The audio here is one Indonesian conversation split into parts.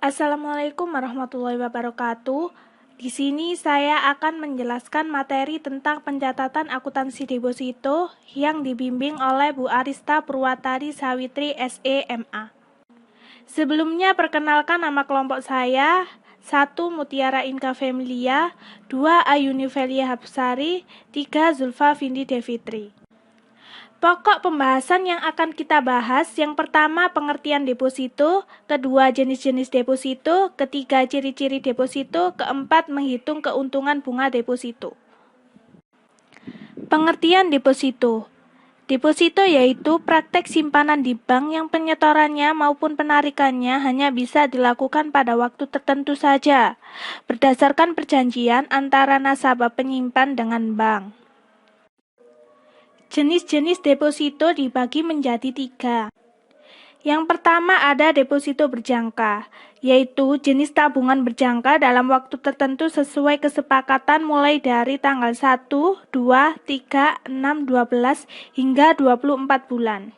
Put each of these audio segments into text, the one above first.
Assalamualaikum warahmatullahi wabarakatuh. Di sini saya akan menjelaskan materi tentang pencatatan akuntansi deposito yang dibimbing oleh Bu Arista Purwatari Sawitri SEMA. Sebelumnya perkenalkan nama kelompok saya. 1. Mutiara Inka Familia, 2. Ayuni Velia Hapsari, 3. Zulfa Vindi Devitri. Pokok pembahasan yang akan kita bahas, yang pertama pengertian deposito, kedua jenis-jenis deposito, ketiga ciri-ciri deposito, keempat menghitung keuntungan bunga deposito. Pengertian deposito. Deposito yaitu praktek simpanan di bank yang penyetorannya maupun penarikannya hanya bisa dilakukan pada waktu tertentu saja, berdasarkan perjanjian antara nasabah penyimpan dengan bank. Jenis-jenis deposito dibagi menjadi 3. Yang pertama ada deposito berjangka, yaitu jenis tabungan berjangka dalam waktu tertentu sesuai kesepakatan mulai dari tanggal 1, 2, 3, 6, 12 hingga 24 bulan.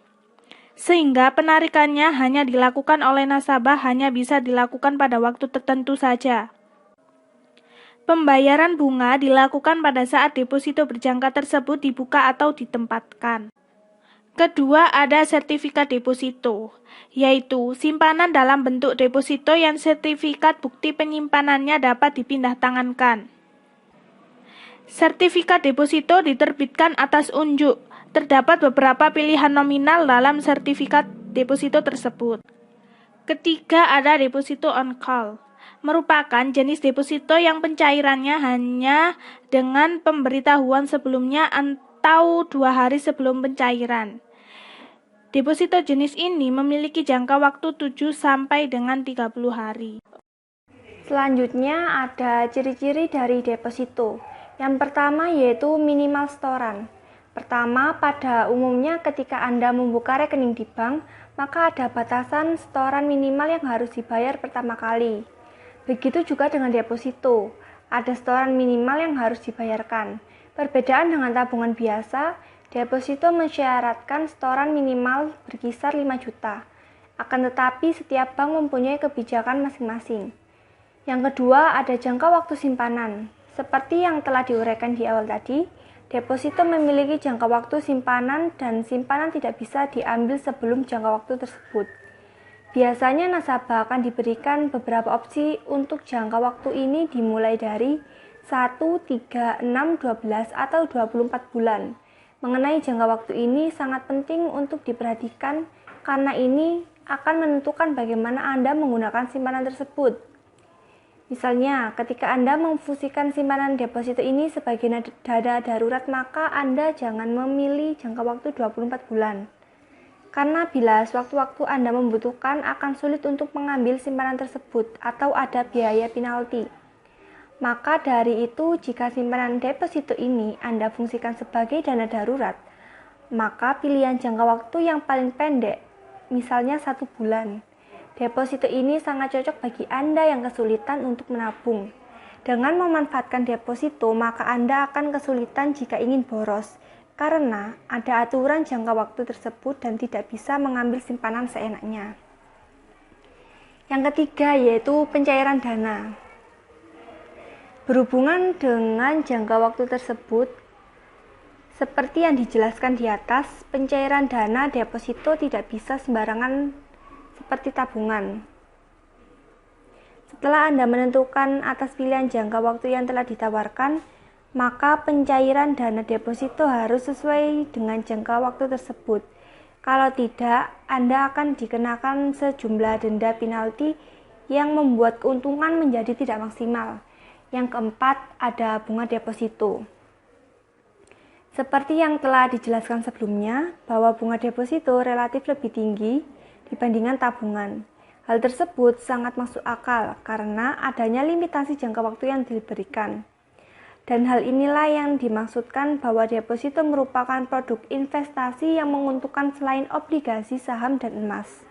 Sehingga penarikannya hanya dilakukan oleh nasabah hanya bisa dilakukan pada waktu tertentu saja. Pembayaran bunga dilakukan pada saat deposito berjangka tersebut dibuka atau ditempatkan. Kedua, ada sertifikat deposito, yaitu simpanan dalam bentuk deposito yang sertifikat bukti penyimpanannya dapat dipindahtangankan. Sertifikat deposito diterbitkan atas unjuk. Terdapat beberapa pilihan nominal dalam sertifikat deposito tersebut. Ketiga, ada deposito on call. Merupakan jenis deposito yang pencairannya hanya dengan pemberitahuan sebelumnya atau 2 hari sebelum pencairan. Deposito jenis ini memiliki jangka waktu 7 sampai dengan 30 hari. Selanjutnya ada ciri-ciri dari deposito. Yang pertama yaitu minimal setoran. Pertama, pada umumnya ketika Anda membuka rekening di bank, maka ada batasan setoran minimal yang harus dibayar pertama kali. Begitu juga dengan deposito, ada setoran minimal yang harus dibayarkan. Perbedaan dengan tabungan biasa, deposito mensyaratkan setoran minimal berkisar 5 juta. Akan tetapi setiap bank mempunyai kebijakan masing-masing. Yang kedua, ada jangka waktu simpanan. Seperti yang telah diuraikan di awal tadi, deposito memiliki jangka waktu simpanan dan simpanan tidak bisa diambil sebelum jangka waktu tersebut. Biasanya nasabah akan diberikan beberapa opsi untuk jangka waktu ini dimulai dari 1, 3, 6, 12, atau 24 bulan. Mengenai jangka waktu ini sangat penting untuk diperhatikan karena ini akan menentukan bagaimana Anda menggunakan simpanan tersebut. Misalnya, ketika Anda memfungsikan simpanan deposito ini sebagai dana darurat, maka Anda jangan memilih jangka waktu 24 bulan. Karena bila sewaktu-waktu Anda membutuhkan akan sulit untuk mengambil simpanan tersebut atau ada biaya penalti. Maka dari itu jika simpanan deposito ini Anda fungsikan sebagai dana darurat, maka pilihan jangka waktu yang paling pendek, misalnya 1 bulan. Deposito ini sangat cocok bagi Anda yang kesulitan untuk menabung. Dengan memanfaatkan deposito, maka Anda akan kesulitan jika ingin boros. Karena ada aturan jangka waktu tersebut dan tidak bisa mengambil simpanan seenaknya. Yang ketiga yaitu pencairan dana. Berhubungan dengan jangka waktu tersebut, seperti yang dijelaskan di atas, pencairan dana deposito tidak bisa sembarangan seperti tabungan. Setelah Anda menentukan atas pilihan jangka waktu yang telah ditawarkan, maka pencairan dana deposito harus sesuai dengan jangka waktu tersebut. Kalau tidak, Anda akan dikenakan sejumlah denda penalti yang membuat keuntungan menjadi tidak maksimal. Yang keempat, ada bunga deposito. Seperti yang telah dijelaskan sebelumnya, bahwa bunga deposito relatif lebih tinggi dibandingkan tabungan. Hal tersebut sangat masuk akal karena adanya limitasi jangka waktu yang diberikan. Dan hal inilah yang dimaksudkan bahwa deposito merupakan produk investasi yang menguntungkan selain obligasi, saham, dan emas.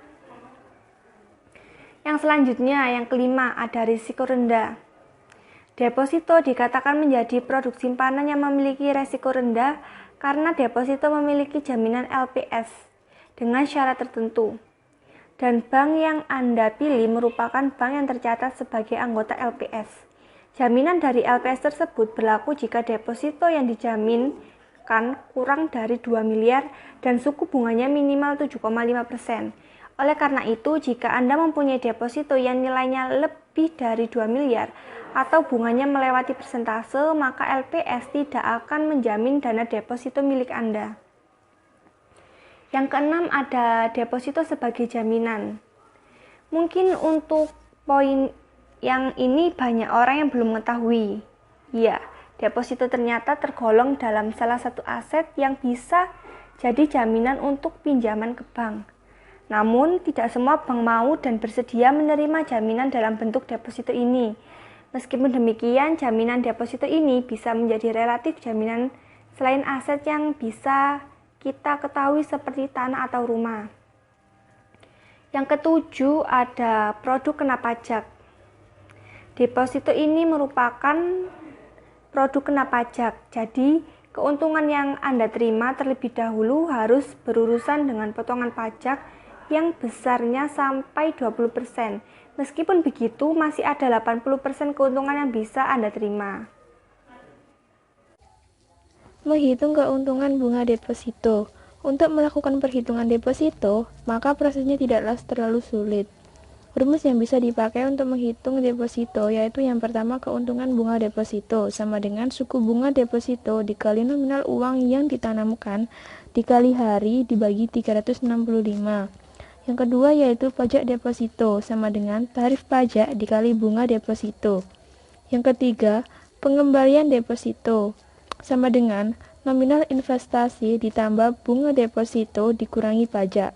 Yang selanjutnya, yang kelima, ada risiko rendah. Deposito dikatakan menjadi produk simpanan yang memiliki risiko rendah karena deposito memiliki jaminan LPS dengan syarat tertentu. dan bank yang Anda pilih merupakan bank yang tercatat sebagai anggota LPS. Jaminan dari LPS tersebut berlaku jika deposito yang dijaminkan kurang dari 2 miliar dan suku bunganya minimal 7,5%. Oleh karena itu, jika Anda mempunyai deposito yang nilainya lebih dari 2 miliar atau bunganya melewati persentase, maka LPS tidak akan menjamin dana deposito milik Anda. Yang keenam, ada deposito sebagai jaminan. Mungkin untuk poin yang ini banyak orang yang belum mengetahui. Ya, deposito ternyata tergolong dalam salah satu aset yang bisa jadi jaminan untuk pinjaman ke bank. Namun, tidak semua bank mau dan bersedia menerima jaminan dalam bentuk deposito ini. Meskipun demikian, jaminan deposito ini bisa menjadi relatif jaminan selain aset yang bisa kita ketahui seperti tanah atau rumah. Yang ketujuh, ada produk kena pajak. Deposito ini merupakan produk kena pajak. Jadi, keuntungan yang Anda terima terlebih dahulu harus berurusan dengan potongan pajak yang besarnya sampai 20%. Meskipun begitu, masih ada 80% keuntungan yang bisa Anda terima. Menghitung keuntungan bunga deposito. Untuk melakukan perhitungan deposito, maka prosesnya tidaklah terlalu sulit. Rumus yang bisa dipakai untuk menghitung deposito yaitu yang pertama keuntungan bunga deposito sama dengan suku bunga deposito dikali nominal uang yang ditanamkan dikali hari dibagi 365. Yang kedua yaitu pajak deposito sama dengan tarif pajak dikali bunga deposito. Yang ketiga, pengembalian deposito sama dengan nominal investasi ditambah bunga deposito dikurangi pajak.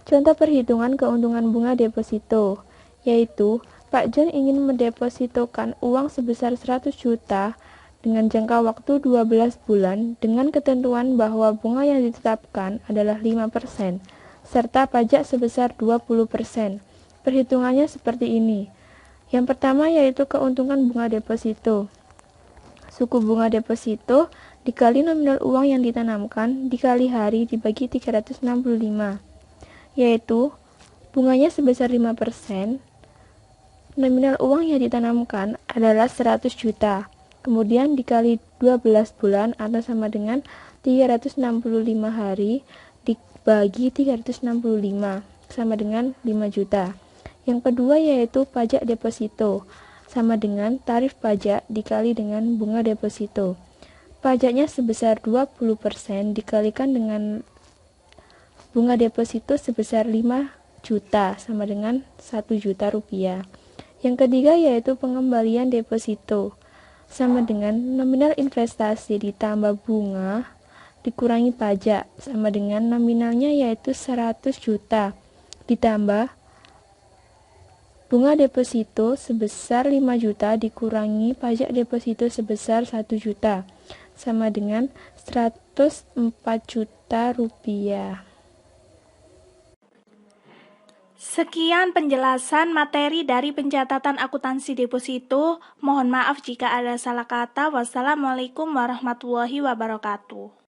Contoh perhitungan keuntungan bunga deposito, yaitu Pak John ingin mendepositokan uang sebesar 100 juta dengan jangka waktu 12 bulan dengan ketentuan bahwa bunga yang ditetapkan adalah 5%, serta pajak sebesar 20%. Perhitungannya seperti ini. Yang pertama yaitu keuntungan bunga deposito. Suku bunga deposito dikali nominal uang yang ditanamkan dikali hari dibagi 365, yaitu bunganya sebesar 5%, nominal uang yang ditanamkan adalah 100 juta, kemudian dikali 12 bulan atau sama dengan 365 hari dibagi 365 sama dengan 5 juta. Yang kedua yaitu pajak deposito sama dengan tarif pajak dikali dengan bunga deposito. Pajaknya sebesar 20% dikalikan dengan bunga deposito sebesar 5 juta sama dengan 1 juta rupiah. Yang ketiga yaitu pengembalian deposito sama dengan nominal investasi ditambah bunga dikurangi pajak sama dengan nominalnya yaitu 100 juta ditambah bunga deposito sebesar 5 juta dikurangi pajak deposito sebesar 1 juta sama dengan 104 juta rupiah. Sekian penjelasan materi dari pencatatan akuntansi deposito. Mohon maaf jika ada salah kata. Wassalamualaikum warahmatullahi wabarakatuh.